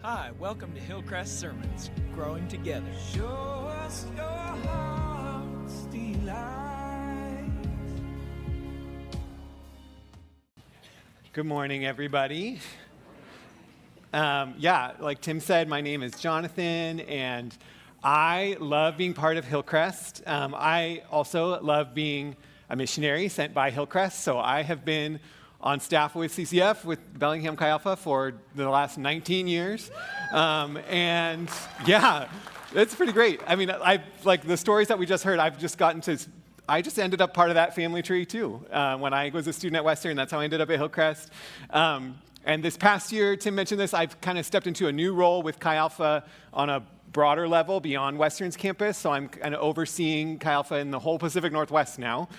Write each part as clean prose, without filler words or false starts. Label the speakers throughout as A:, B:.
A: Hi, welcome to Hillcrest Sermons, growing together.
B: Show us your heart's delight.
C: Good morning, everybody. Like Tim said, my name is Jonathan, and I love being part of Hillcrest. I also love being a missionary sent by Hillcrest, so I have been on staff with CCF, with Bellingham Chi Alpha, for the last 19 years. And yeah, it's pretty great. I mean, like the stories that we just heard, I just ended up part of that family tree too. When I was a student at Western, that's how I ended up at Hillcrest. And this past year, Tim mentioned this, I've kind of stepped into a new role with Chi Alpha on a broader level beyond Western's campus. So I'm kind of overseeing Chi Alpha in the whole Pacific Northwest now,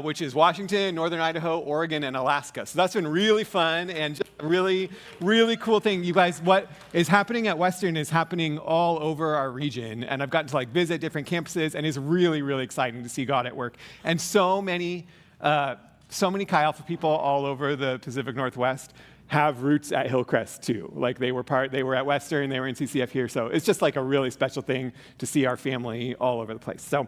C: which is Washington, Northern Idaho, Oregon, and Alaska. So that's been really fun and just a really, really cool thing. You guys, what is happening at Western is happening all over our region. And I've gotten to visit different campuses, and it's really, really exciting to see God at work. And so many Chi Alpha people all over the Pacific Northwest have roots at Hillcrest too. They were at Western, they were in CCF here, so it's just a really special thing to see our family all over the place. So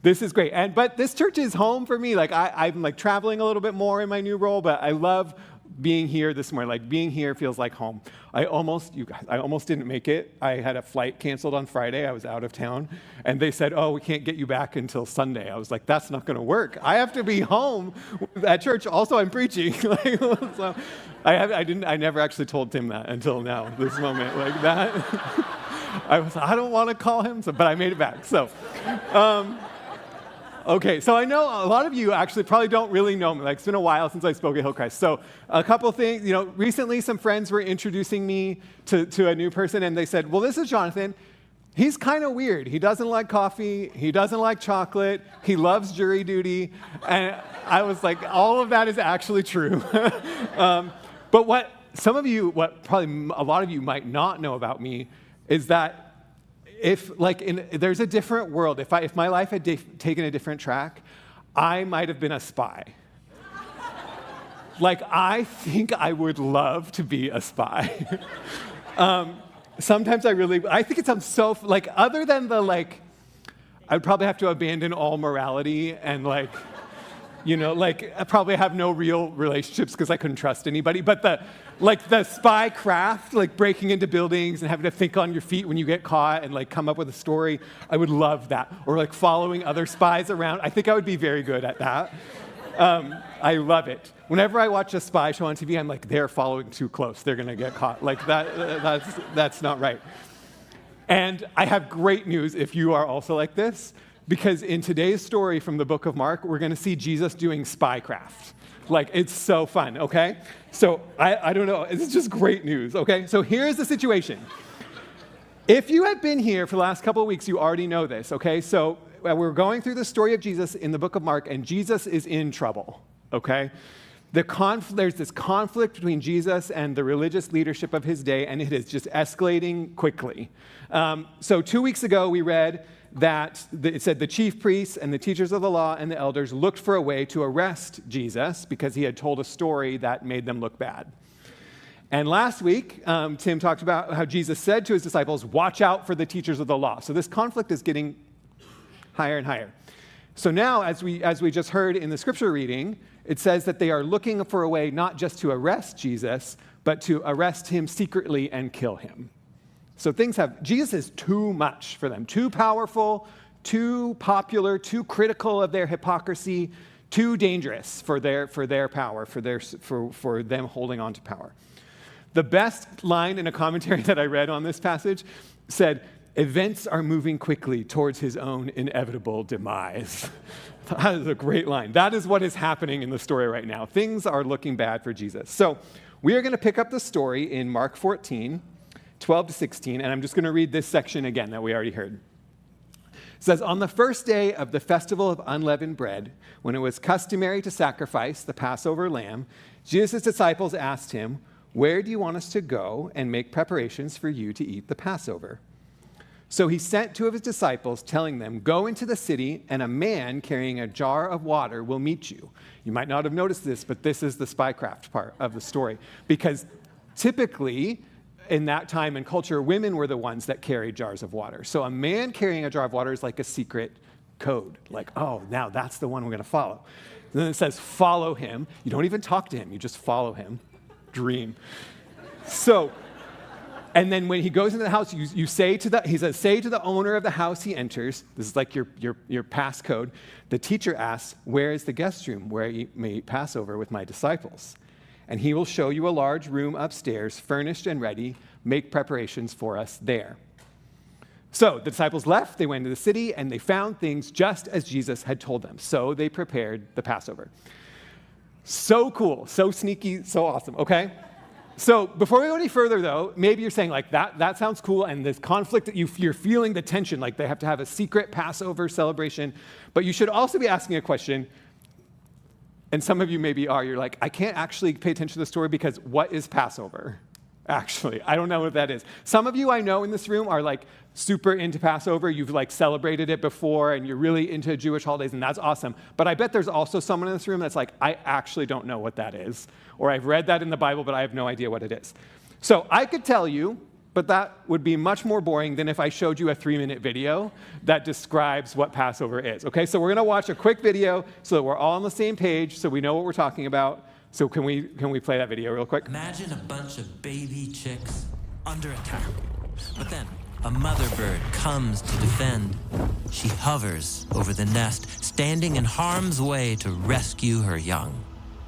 C: this is great. But this church is home for me. I'm traveling a little bit more in my new role, but I love being here this morning. Being here feels like home. I almost didn't make it. I had a flight canceled on Friday. I was out of town, and they said, "Oh, we can't get you back until Sunday." I was like, "That's not going to work. I have to be home at church. Also, I'm preaching." So I never actually told Tim that until now, this moment, that. I don't want to call him, but I made it back. So. Okay, so I know a lot of you actually probably don't really know me. It's been a while since I spoke at Hillcrest. So a couple things, recently some friends were introducing me to a new person, and they said, "Well, this is Jonathan. He's kind of weird. He doesn't like coffee. He doesn't like chocolate. He loves jury duty." And I was like, all of that is actually true. But what probably a lot of you might not know about me is that there's a different world. If my life had taken a different track, I might have been a spy. I think I would love to be a spy. Sometimes I think it sounds so, other than I would probably have to abandon all morality and I probably have no real relationships because I couldn't trust anybody. But the spy craft, breaking into buildings and having to think on your feet when you get caught and come up with a story, I would love that. Or following other spies around. I think I would be very good at that. I love it. Whenever I watch a spy show on TV, I'm they're following too close. They're going to get caught. That's not right. And I have great news if you are also like this. Because in today's story from the book of Mark, we're going to see Jesus doing spycraft. It's so fun, okay? So I don't know. It's just great news, okay? So here's the situation. If you have been here for the last couple of weeks, you already know this, okay? So we're going through the story of Jesus in the book of Mark, and Jesus is in trouble, okay? There's this conflict between Jesus and the religious leadership of his day, and it is just escalating quickly. So 2 weeks ago, we read that it said the chief priests and the teachers of the law and the elders looked for a way to arrest Jesus because he had told a story that made them look bad. And last week, Tim talked about how Jesus said to his disciples, "Watch out for the teachers of the law." So this conflict is getting higher and higher. So now, as we just heard in the scripture reading, it says that they are looking for a way not just to arrest Jesus, but to arrest him secretly and kill him. So Jesus is too much for them, too powerful, too popular, too critical of their hypocrisy, too dangerous for their power, for them holding on to power. The best line in a commentary that I read on this passage said, "Events are moving quickly towards his own inevitable demise." That is a great line. That is what is happening in the story right now. Things are looking bad for Jesus. So we are going to pick up the story in Mark 14, 12 to 16, and I'm just going to read this section again that we already heard. It says, "On the first day of the festival of unleavened bread, when it was customary to sacrifice the Passover lamb, Jesus' disciples asked him, 'Where do you want us to go and make preparations for you to eat the Passover?' So he sent two of his disciples, telling them, 'Go into the city, and a man carrying a jar of water will meet you.'" You might not have noticed this, but this is the spycraft part of the story. Because typically, in that time and culture, women were the ones that carried jars of water. So a man carrying a jar of water is like a secret code. Like, oh, now that's the one we're going to follow. And then it says, follow him. You don't even talk to him. You just follow him. Dream. So, and then when he goes into the house, he says, say to the owner of the house he enters, this is like your passcode, the teacher asks, where is the guest room where I may eat Passover with my disciples? And he will show you a large room upstairs, furnished and ready. Make preparations for us there. So the disciples left, they went into the city, and they found things just as Jesus had told them. So they prepared the Passover. So cool, so sneaky, so awesome, okay? So before we go any further, though, maybe you're saying, like, that sounds cool, and this conflict, that you're feeling the tension, like they have to have a secret Passover celebration. But you should also be asking a question, and some of you maybe are, you're like, I can't actually pay attention to the story because what is Passover? Actually, I don't know what that is. Some of you I know in this room are like super into Passover. You've like celebrated it before and you're really into Jewish holidays, and that's awesome. But I bet there's also someone in this room that's like, I actually don't know what that is. Or I've read that in the Bible, but I have no idea what it is. So I could tell you, but that would be much more boring than if I showed you a 3-minute video that describes what Passover is. Okay, so we're gonna watch a quick video so that we're all on the same page, so we know what we're talking about. So can we play that video real quick?
D: Imagine a bunch of baby chicks under attack. But then a mother bird comes to defend. She hovers over the nest, standing in harm's way to rescue her young.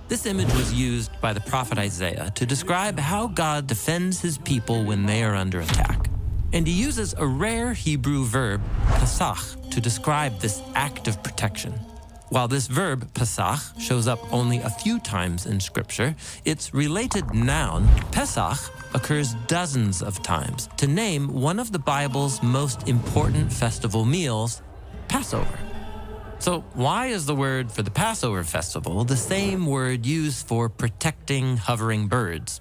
D: This image was used by the prophet Isaiah to describe how God defends his people when they are under attack. And he uses a rare Hebrew verb, pasach, to describe this act of protection. While this verb, Pesach, shows up only a few times in Scripture, its related noun, Pesach, occurs dozens of times to name one of the Bible's most important festival meals, Passover. So why is the word for the Passover festival the same word used for protecting hovering birds?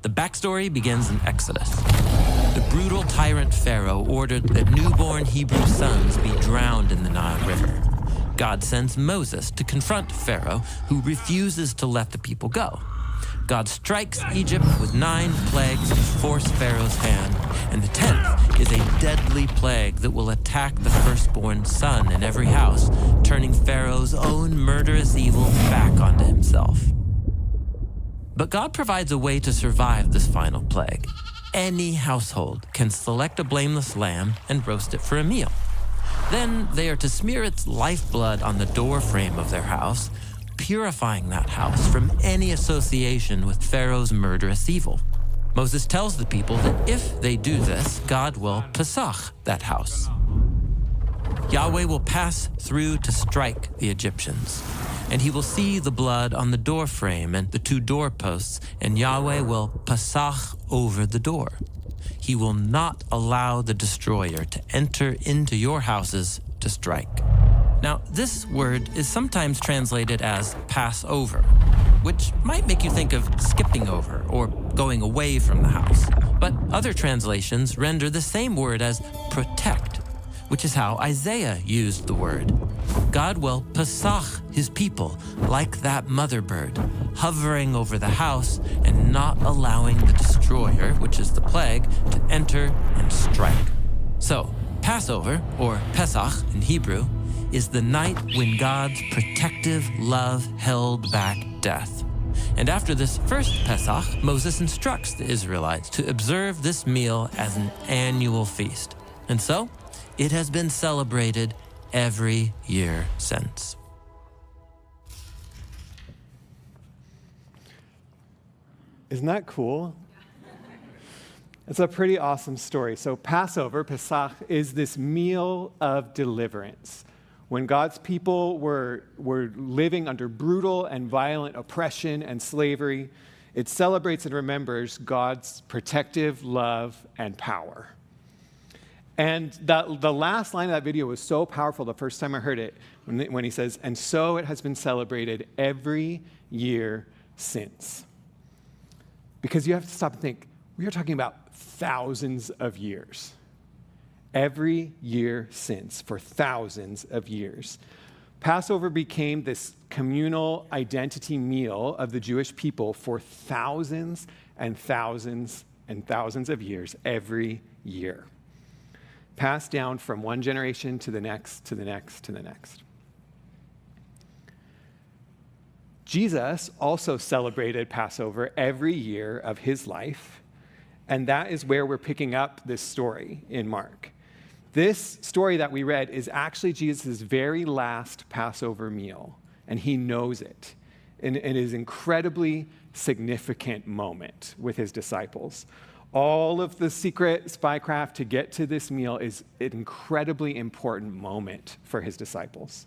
D: The backstory begins in Exodus. The brutal tyrant Pharaoh ordered that newborn Hebrew sons be drowned in the Nile River. God sends Moses to confront Pharaoh, who refuses to let the people go. God strikes Egypt with 9 plagues to force Pharaoh's hand, and the 10th is a deadly plague that will attack the firstborn son in every house, turning Pharaoh's own murderous evil back onto himself. But God provides a way to survive this final plague. Any household can select a blameless lamb and roast it for a meal. Then they are to smear its lifeblood on the doorframe of their house, purifying that house from any association with Pharaoh's murderous evil. Moses tells the people that if they do this, God will Pesach that house. Yahweh will pass through to strike the Egyptians, and he will see the blood on the doorframe and the 2 doorposts, and Yahweh will Pesach over the door. He will not allow the destroyer to enter into your houses to strike. Now, this word is sometimes translated as Passover, which might make you think of skipping over or going away from the house. But other translations render the same word as protect, which is how Isaiah used the word. God will Pesach his people like that mother bird, hovering over the house and not allowing the destroyer, which is the plague, to enter and strike. So, Passover, or Pesach in Hebrew, is the night when God's protective love held back death. And after this first Pesach, Moses instructs the Israelites to observe this meal as an annual feast. And so, it has been celebrated every year since.
C: Isn't that cool? It's a pretty awesome story. So Passover, Pesach, is this meal of deliverance. When God's people were living under brutal and violent oppression and slavery, it celebrates and remembers God's protective love and power. And the last line of that video was so powerful the first time I heard it, when he says, and so it has been celebrated every year since. Because you have to stop and think, we are talking about thousands of years. Every year since, for thousands of years. Passover became this communal identity meal of the Jewish people for thousands and thousands and thousands of years every year, passed down from one generation to the next, to the next, to the next. Jesus also celebrated Passover every year of his life, and that is where we're picking up this story in Mark. This story that we read is actually Jesus' very last Passover meal, and he knows it. And it is an incredibly significant moment with his disciples. All of the secret spycraft to get to this meal is an incredibly important moment for his disciples.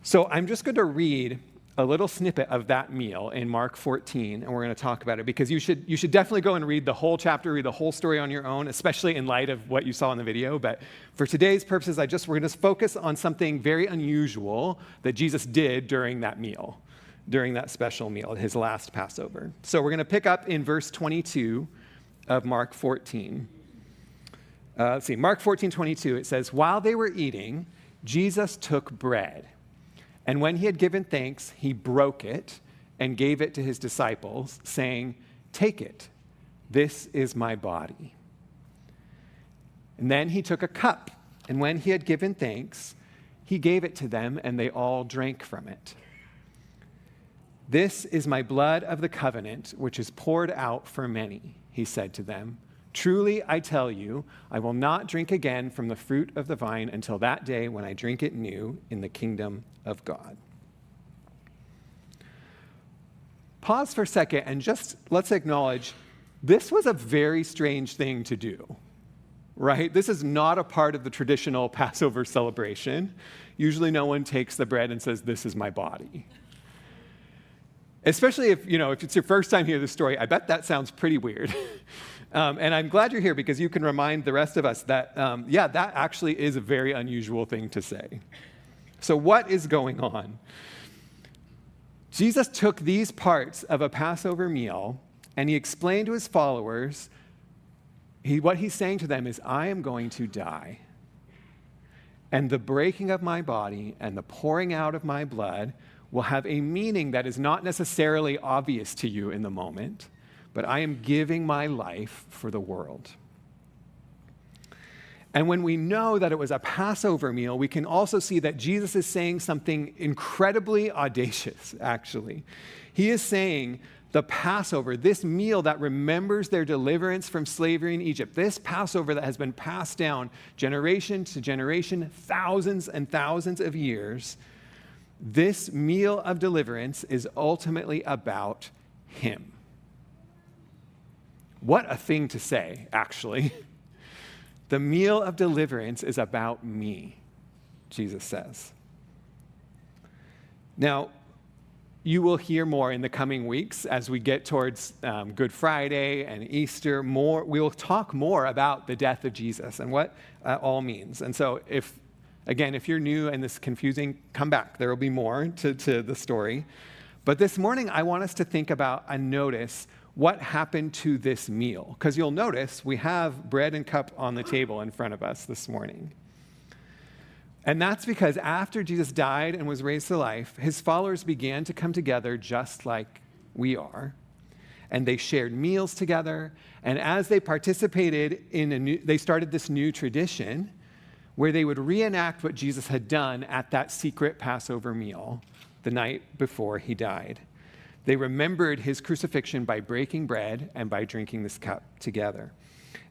C: So I'm just going to read a little snippet of that meal in Mark 14, and we're going to talk about it, because you should definitely go and read the whole chapter, read the whole story on your own, especially in light of what you saw in the video. But for today's purposes, we're going to focus on something very unusual that Jesus did during that meal, during that special meal, his last Passover. So we're going to pick up in verse 22 of Mark 14. Mark 14:22, it says, "While they were eating, Jesus took bread. And when he had given thanks, he broke it and gave it to his disciples, saying, 'Take it, this is my body.' And then he took a cup, and when he had given thanks, he gave it to them, and they all drank from it. 'This is my blood of the covenant, which is poured out for many,' he said to them. 'Truly, I tell you, I will not drink again from the fruit of the vine until that day when I drink it new in the kingdom of God.'" Pause for a second and just let's acknowledge this was a very strange thing to do, right? This is not a part of the traditional Passover celebration. Usually no one takes the bread and says, "This is my body." Especially if it's your first time hearing the story, I bet that sounds pretty weird. And I'm glad you're here because you can remind the rest of us that, that actually is a very unusual thing to say. So what is going on? Jesus took these parts of a Passover meal and he explained to his followers, what he's saying to them is, "I am going to die. And the breaking of my body and the pouring out of my blood will have a meaning that is not necessarily obvious to you in the moment, but I am giving my life for the world." And when we know that it was a Passover meal, we can also see that Jesus is saying something incredibly audacious, actually. He is saying the Passover, this meal that remembers their deliverance from slavery in Egypt, this Passover that has been passed down generation to generation, thousands and thousands of years, this meal of deliverance is ultimately about him. What a thing to say, actually. The meal of deliverance is about me, Jesus says. Now, you will hear more in the coming weeks as we get towards Good Friday and Easter. We will talk more about the death of Jesus and what that all means. And so if you're new and this is confusing, come back. There will be more to the story. But this morning, I want us to think about and notice what happened to this meal. Because you'll notice we have bread and cup on the table in front of us this morning. And that's because after Jesus died and was raised to life, his followers began to come together just like we are. And they shared meals together. And as they participated they started this new tradition where they would reenact what Jesus had done at that secret Passover meal the night before he died. They remembered his crucifixion by breaking bread and by drinking this cup together.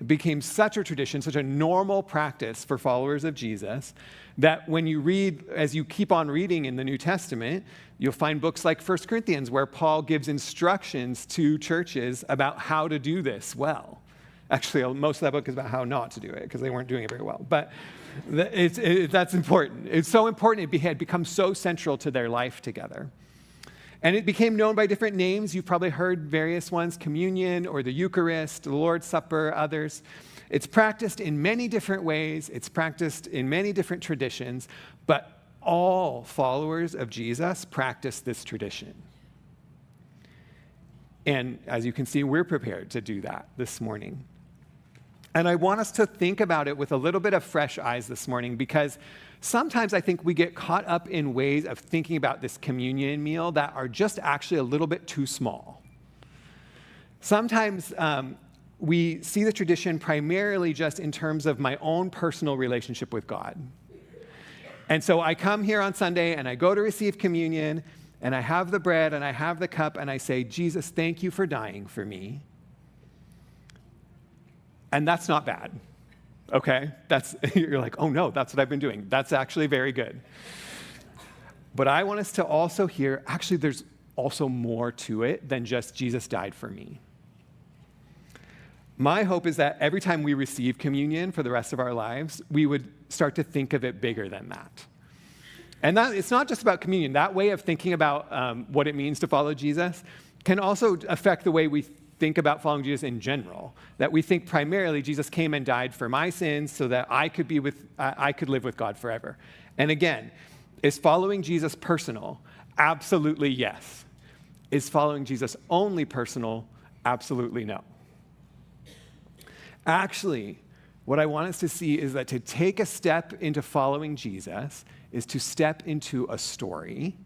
C: It became such a tradition, such a normal practice for followers of Jesus, that when you read, as you keep on reading in the New Testament, you'll find books like 1 Corinthians where Paul gives instructions to churches about how to do this well. Actually, most of that book is about how not to do it because they weren't doing it very well. But that's important. It's so important. It had become so central to their life together. And it became known by different names. You've probably heard various ones, communion or the Eucharist, the Lord's Supper, others. It's practiced in many different ways. It's practiced in many different traditions. But all followers of Jesus practice this tradition. And as you can see, we're prepared to do that this morning. And I want us to think about it with a little bit of fresh eyes this morning, because sometimes I think we get caught up in ways of thinking about this communion meal that are just actually a little bit too small. Sometimes we see the tradition primarily just in terms of my own personal relationship with God. And so I come here on Sunday and I go to receive communion and I have the bread and I have the cup and I say, Jesus, thank you for dying for me. And that's not bad, okay? You're like, oh no, that's what I've been doing. That's actually very good. But I want us to also hear, actually there's also more to it than just Jesus died for me. My hope is that every time we receive communion for the rest of our lives, we would start to think of it bigger than that. And that it's not just about communion. That way of thinking about what it means to follow Jesus can also affect the way we think about following Jesus in general. That we think primarily Jesus came and died for my sins so that I could live with God forever. And again, is following Jesus personal? Absolutely yes. Is following Jesus only personal? Absolutely no. Actually, what I want us to see is that to take a step into following Jesus is to step into a story.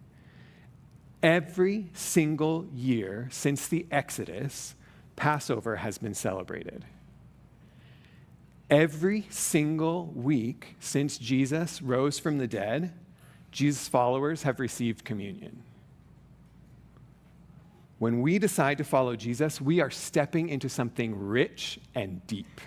C: Every single year since the Exodus, Passover has been celebrated. Every single week since Jesus rose from the dead, Jesus' followers have received communion. When we decide to follow Jesus, we are stepping into something rich and deep.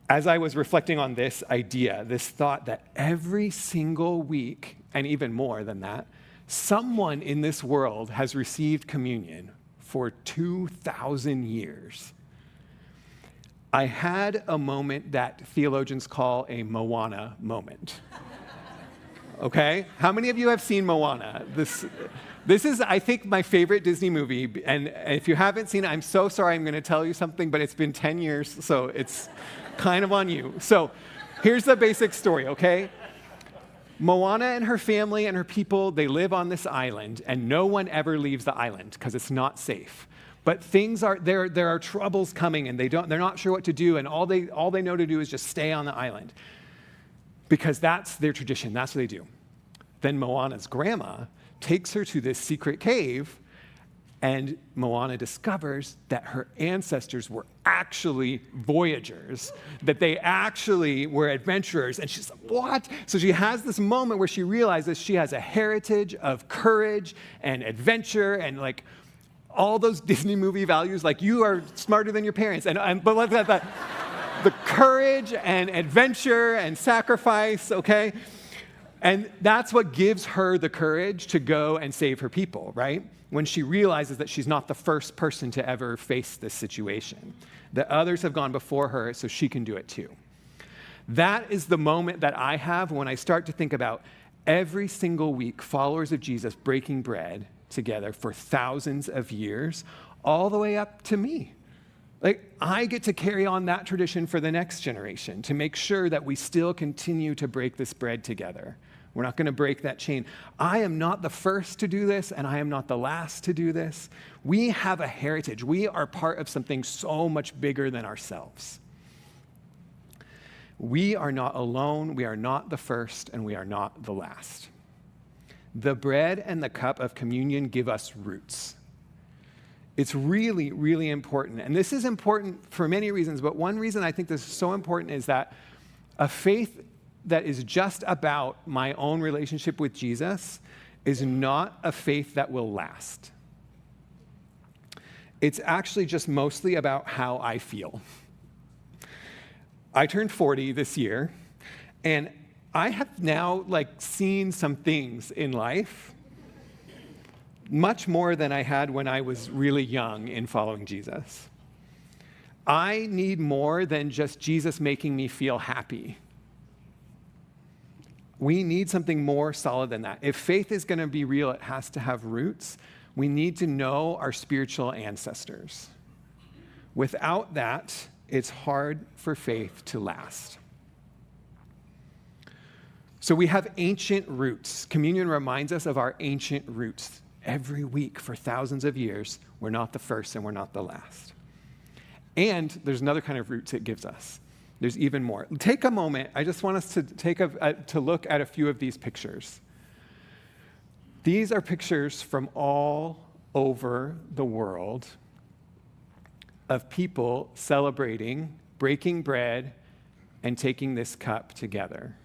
C: As I was reflecting on this idea, this thought that every single week, and even more than that, someone in this world has received communion for 2,000 years. I had a moment that theologians call a Moana moment. Okay? How many of you have seen Moana? This is, I think, my favorite Disney movie. And if you haven't seen it, I'm so sorry I'm going to tell you something, but it's been 10 years, so it's kind of on you. So here's the basic story, okay? Moana and her family and her people, they live on this island, and no one ever leaves the island because it's not safe. But there are troubles coming, and they're not sure what to do, and all they know to do is just stay on the island. Because that's their tradition, that's what they do. Then Moana's grandma takes her to this secret cave, and Moana discovers that her ancestors were actually voyagers, that they actually were adventurers, and she's like, what? So she has this moment where she realizes she has a heritage of courage and adventure and like all those Disney movie values, like you are smarter than your parents, but like that. The courage and adventure and sacrifice, okay? And that's what gives her the courage to go and save her people, right? When she realizes that she's not the first person to ever face this situation, that others have gone before her so she can do it too. That is the moment that I have when I start to think about every single week, followers of Jesus breaking bread together for thousands of years, all the way up to me. Like, I get to carry on that tradition for the next generation to make sure that we still continue to break this bread together. We're not going to break that chain. I am not the first to do this, and I am not the last to do this. We have a heritage. We are part of something so much bigger than ourselves. We are not alone. We are not the first, and we are not the last. The bread and the cup of communion give us roots. It's really, really important. And this is important for many reasons, but one reason I think this is so important is that a faith that is just about my own relationship with Jesus is not a faith that will last. It's actually just mostly about how I feel. I turned 40 this year, and I have now seen some things in life much more than I had when I was really young in following Jesus. I need more than just Jesus making me feel happy. We need something more solid than that. If faith is going to be real, it has to have roots. We need to know our spiritual ancestors. Without that, it's hard for faith to last. So we have ancient roots. Communion reminds us of our ancient roots. Every week for thousands of years, we're not the first and we're not the last. And there's another kind of roots it gives us. There's even more. Take a moment. I just want us to to look at a few of these pictures. These are pictures from all over the world of people celebrating, breaking bread, and taking this cup together.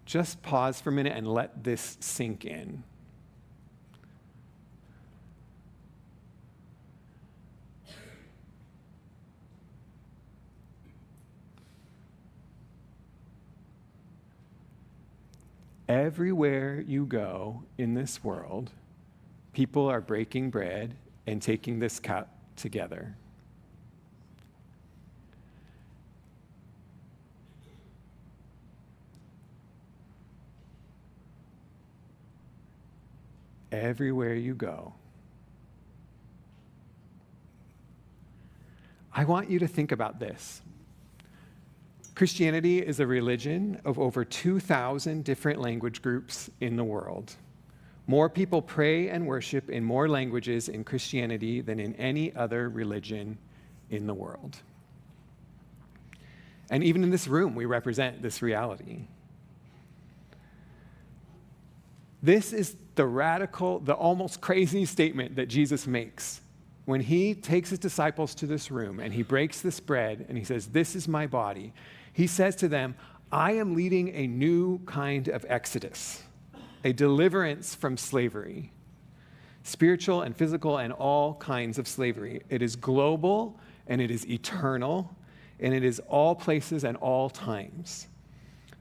C: Just pause for a minute and let this sink in. Everywhere you go in this world, people are breaking bread and taking this cup together. Everywhere you go. I want you to think about this. Christianity is a religion of over 2,000 different language groups in the world. More people pray and worship in more languages in Christianity than in any other religion in the world. And even in this room, we represent this reality. This is the radical, the almost crazy statement that Jesus makes when he takes his disciples to this room and he breaks this bread and he says, "This is my body." He says to them, "I am leading a new kind of exodus, a deliverance from slavery, spiritual and physical and all kinds of slavery. It is global and it is eternal and it is all places and all times."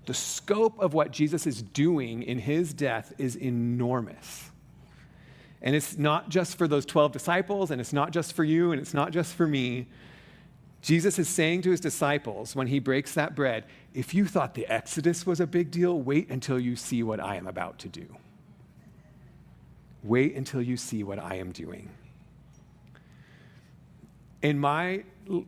C: The scope of what Jesus is doing in his death is enormous. And it's not just for those 12 disciples, and it's not just for you, and it's not just for me. Jesus is saying to his disciples when he breaks that bread, if you thought the Exodus was a big deal, wait until you see what I am about to do. Wait until you see what I am doing. In my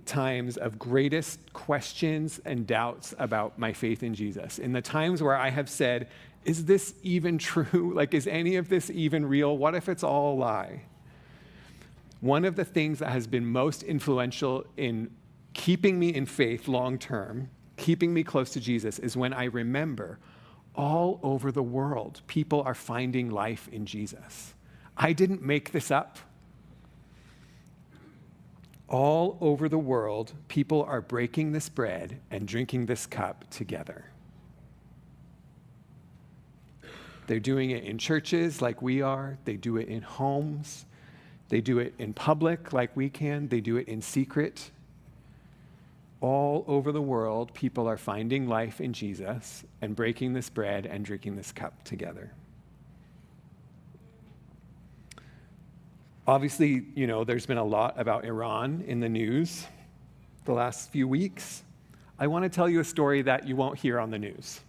C: times of greatest questions and doubts about my faith in Jesus, in the times where I have said, is this even true? Like, is any of this even real? What if it's all a lie? One of the things that has been most influential in keeping me in faith long term, keeping me close to Jesus, is when I remember all over the world, people are finding life in Jesus. I didn't make this up. All over the world, people are breaking this bread and drinking this cup together. They're doing it in churches like we are. They do it in homes. They do it in public like we can. They do it in secret. All over the world, people are finding life in Jesus and breaking this bread and drinking this cup together. Obviously, there's been a lot about Iran in the news the last few weeks. I want to tell you a story that you won't hear on the news.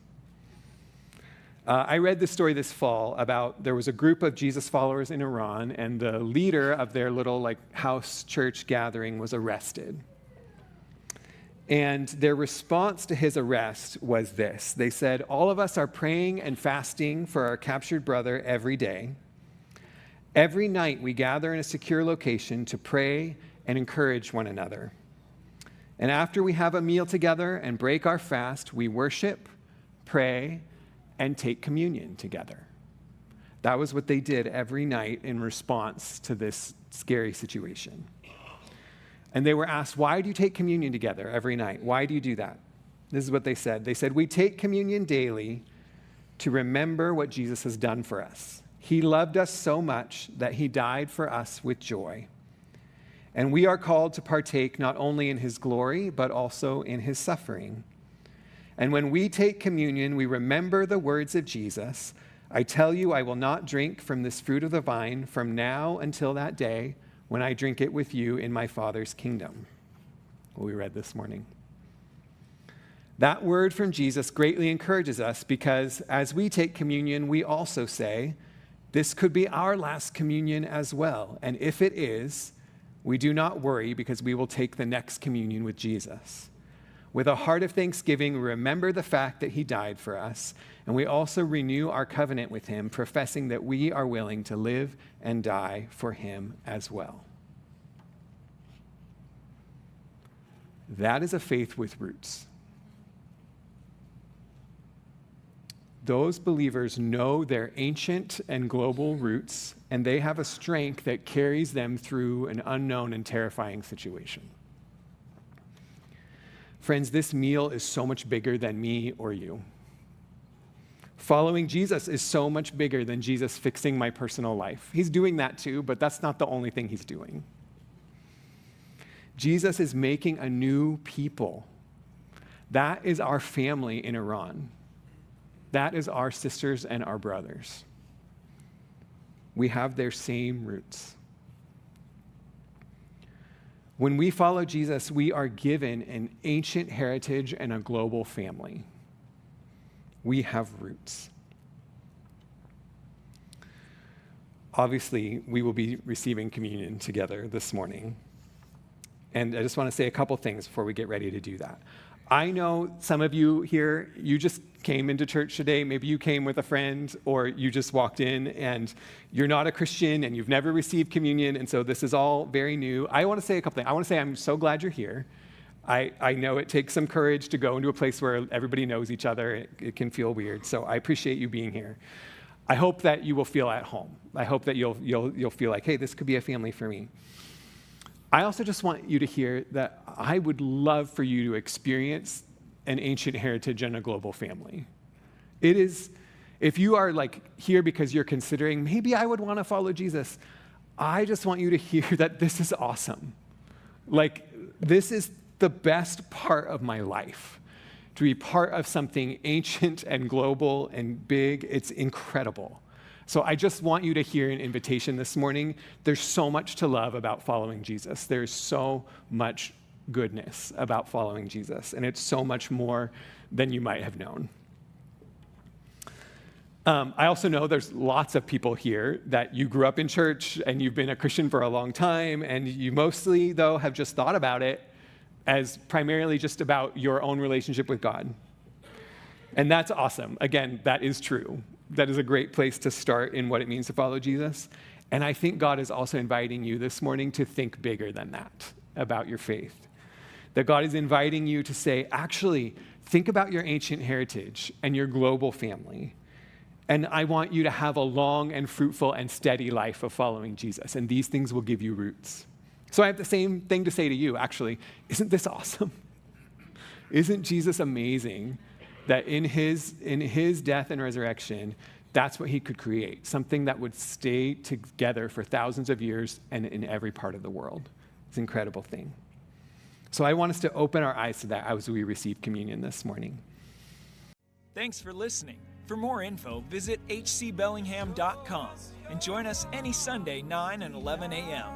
C: I read this story this fall about there was a group of Jesus followers in Iran, and the leader of their little house church gathering was arrested. And their response to his arrest was this. They said, "All of us are praying and fasting for our captured brother every day. Every night we gather in a secure location to pray and encourage one another. And after we have a meal together and break our fast, we worship, pray, and take communion together." That was what they did every night in response to this scary situation. And they were asked, "Why do you take communion together every night? Why do you do that?" This is what they said. They said, "We take communion daily to remember what Jesus has done for us. He loved us so much that he died for us with joy. And we are called to partake not only in his glory, but also in his suffering. And when we take communion, we remember the words of Jesus, 'I tell you, I will not drink from this fruit of the vine from now until that day when I drink it with you in my Father's kingdom.'" What we read this morning. That word from Jesus greatly encourages us because as we take communion, we also say, this could be our last communion as well. And if it is, we do not worry because we will take the next communion with Jesus. With a heart of thanksgiving, we remember the fact that he died for us, and we also renew our covenant with him, professing that we are willing to live and die for him as well. That is a faith with roots. those believers know their ancient and global roots, and they have a strength that carries them through an unknown and terrifying situation. Friends, this meal is so much bigger than me or you. Following Jesus is so much bigger than Jesus fixing my personal life. He's doing that too, but that's not the only thing he's doing. Jesus is making a new people. That is our family in Iran. That is our sisters and our brothers. We have their same roots. When we follow Jesus, we are given an ancient heritage and a global family. We have roots. Obviously, we will be receiving communion together this morning. And I just want to say a couple things before we get ready to do that. I know some of you here, you just came into church today. Maybe you came with a friend, or you just walked in and you're not a Christian and you've never received communion, and so this is all very new. I want to say a couple things. I want to say I'm so glad you're here. I know it takes some courage to go into a place where everybody knows each other. It can feel weird, so I appreciate you being here. I hope that you will feel at home. I hope that you'll feel like, hey, this could be a family for me. I also just want you to hear that I would love for you to experience an ancient heritage and a global family. It is, if you are like here because you're considering, maybe I would want to follow Jesus, I just want you to hear that this is awesome. Like, this is the best part of my life. To be part of something ancient and global and big, it's incredible. So I just want you to hear an invitation this morning. There's so much to love about following Jesus. There's so much goodness about following Jesus, and it's so much more than you might have known. I also know there's lots of people here that you grew up in church and you've been a Christian for a long time, and you mostly, though, have just thought about it as primarily just about your own relationship with God. And that's awesome. Again, that is true. That is a great place to start in what it means to follow Jesus. And I think God is also inviting you this morning to think bigger than that about your faith. That God is inviting you to say, actually, think about your ancient heritage and your global family. And I want you to have a long and fruitful and steady life of following Jesus. And these things will give you roots. So I have the same thing to say to you, actually. Isn't this awesome? Isn't Jesus amazing? That in his death and resurrection, that's what he could create, something that would stay together for thousands of years and in every part of the world. It's an incredible thing. So I want us to open our eyes to that as we receive communion this morning.
A: Thanks for listening. For more info, visit hcbellingham.com and join us any Sunday, 9 and 11 a.m.